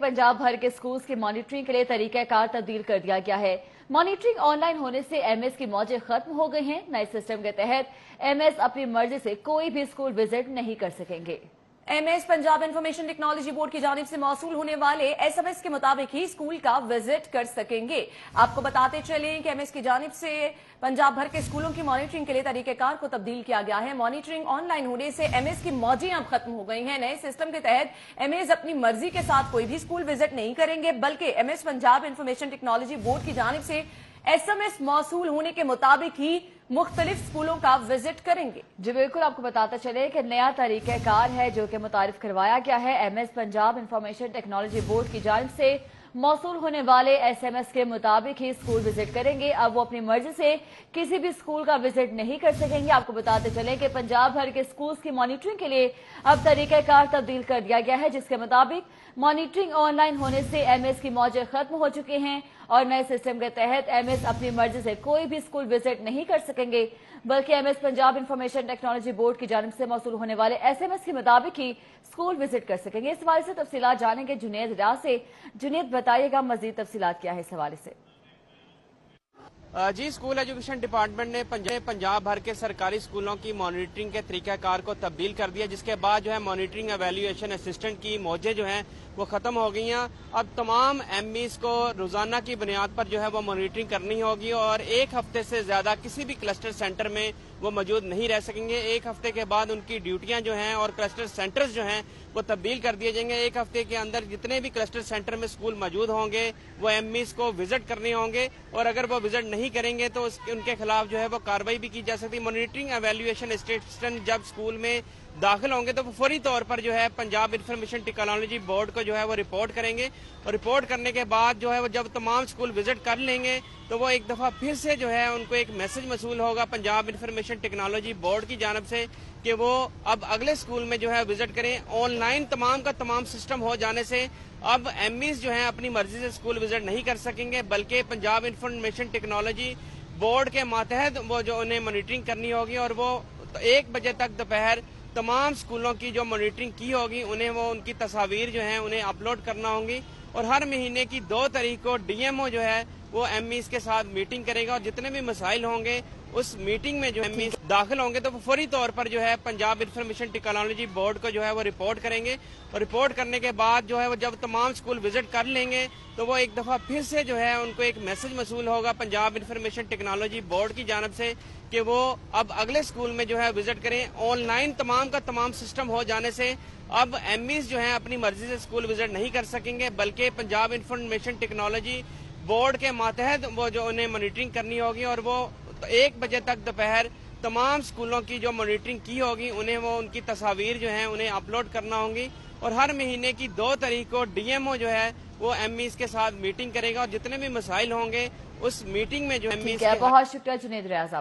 पंजाब भर के स्कूल्स की मॉनिटरिंग के लिए तरीकाकार तब्दील कर दिया गया है। मॉनिटरिंग ऑनलाइन होने से एमएस की मौजें खत्म हो गई हैं। नए सिस्टम के तहत एमएस अपनी मर्जी से कोई भी स्कूल विजिट नहीं कर सकेंगे। MS Punjab information technology board की जानिब से मौसूल होने वाले एसएमएस के मुताबिक ही स्कूल का विजिट कर सकेंगे। आपको बताते चलें कि एमएस की जानिब से पंजाब भर के स्कूलों की मॉनिटरिंग के लिए तरीकेकार को तब्दील किया गया है। मॉनिटरिंग ऑनलाइन होने से एमएस की मौजें अब खत्म हो गई हैं। नए सिस्टम के तहत एमएस अपनी मर्जी के साथ कोई भी स्कूल विजिट नहीं करेंगे, बल्कि MS Punjab information technology board की जानिब से एसएमएस मौसूल होने के मुताबिक ही मुख्तलिफ स्कूलों का विजिट करेंगे। जी बिल्कुल, आपको बताते चले कि नया तरीक़ाकार है जो कि मुतारिफ करवाया गया है। MS Punjab information technology board की जानिब से मौसूल होने वाले एसएमएस के मुताबिक ही स्कूल विजिट करेंगे। अब वो अपनी मर्जी से किसी भी स्कूल का विजिट नहीं कर सकेंगे। आपको बताते चले कि पंजाब भर के स्कूल्स की मॉनिटरिंग के लिए अब तरीक़ाकार तब्दील कर दिया गया है, जिसके मुताबिक मॉनिटरिंग ऑनलाइन होने से एमएस की मौजें खत्म हो चुकी हैं और नए सिस्टम के तहत एमएस अपनी मर्जी से कोई भी स्कूल विजिट नहीं कर सकेंगे, बल्कि MS Punjab information technology board की जानिब से मौसूल होने वाले एसएमएस के मुताबिक ही स्कूल विजिट कर सकेंगे। इस हवाले से तफसीलात जानेंगे जुनेद रियाज से। जुनेद, बताइएगा मजीद तफसीलात क्या है इस हवाले से। जी, स्कूल एजुकेशन डिपार्टमेंट ने पंजाब भर के सरकारी स्कूलों की मॉनिटरिंग के तरीकाकार को तब्दील कर दिया, जिसके बाद जो है मॉनिटरिंग एवेल्यूएशन असिस्टेंट की मौजें जो हैं वो खत्म हो गई हैं। अब तमाम एमईस को रोजाना की बुनियाद पर जो है वो मॉनिटरिंग करनी होगी और एक हफ्ते से ज्यादा किसी भी क्लस्टर सेंटर में वो मौजूद नहीं रह सकेंगे। एक हफ्ते के बाद उनकी ड्यूटियां जो हैं और क्लस्टर सेंटर्स जो हैं वो तब्दील कर दिए जाएंगे। एक हफ्ते के अंदर जितने भी क्लस्टर सेंटर में स्कूल मौजूद होंगे वो एमईस को विजिट करने होंगे और अगर वो विजिट नहीं करेंगे तो उनके खिलाफ जो है वो कार्रवाई भी की जा सकती है। मॉनिटरिंग एवेल्यूएशन असिस्टेंट जब स्कूल में दाखिल होंगे तो फौरी तौर पर जो है पंजाब इंफॉर्मेशन टेक्नोलॉजी बोर्ड को जो है वो रिपोर्ट करेंगे और रिपोर्ट करने के बाद जो है वो जब तमाम स्कूल विजिट कर लेंगे तो वो एक दफा फिर से जो है उनको एक मैसेज मसूल होगा पंजाब इंफॉर्मेशन टेक्नोलॉजी बोर्ड की जानब से कि वो अब अगले स्कूल में जो है विजिट करें। ऑनलाइन तमाम का तमाम सिस्टम हो जाने से अब एमईस जो है अपनी मर्जी से स्कूल विजिट नहीं कर सकेंगे, बल्कि पंजाब इंफॉर्मेशन टेक्नोलॉजी बोर्ड के मातहत वो जो उन्हें मॉनिटरिंग करनी होगी और वो 1 बजे तक दोपहर तमाम स्कूलों की जो मॉनिटरिंग की होगी उन्हें वो उनकी तस्वीर जो है उन्हें अपलोड करना होंगी और हर महीने की 2 तारीख को डीएमओ जो है वो एमईस के साथ मीटिंग करेगा और जितने भी मसाइल होंगे उस मीटिंग में जो एमईस दाखिल होंगे तो फौरी तौर पर जो है पंजाब इंफॉर्मेशन टेक्नोलॉजी बोर्ड को जो है वो रिपोर्ट करेंगे और रिपोर्ट करने के बाद जो है वो जब तमाम स्कूल विजिट कर लेंगे तो वो एक दफा फिर से जो है उनको एक मैसेज मसूल होगा पंजाब इंफॉर्मेशन टेक्नोलॉजी बोर्ड की जानब से कि वो अब अगले स्कूल में जो है विजिट करें। ऑनलाइन तमाम का तमाम सिस्टम हो जाने से अब एमईस जो है अपनी मर्जी से स्कूल विजिट नहीं कर सकेंगे, बल्कि पंजाब इंफॉर्मेशन टेक्नोलॉजी बोर्ड के मातहत वो जो उन्हें मॉनिटरिंग करनी होगी और वो 1 बजे तक दोपहर तमाम स्कूलों की जो मॉनिटरिंग की होगी उन्हें वो उनकी तस्वीर जो है उन्हें अपलोड करना होंगी और हर महीने की 2 तारीख को डीएमओ जो है वो एमईस के साथ मीटिंग करेगा और जितने भी मसाइल होंगे उस मीटिंग में जो एमईस बहुत शुक्रिया जुनेद रियाज।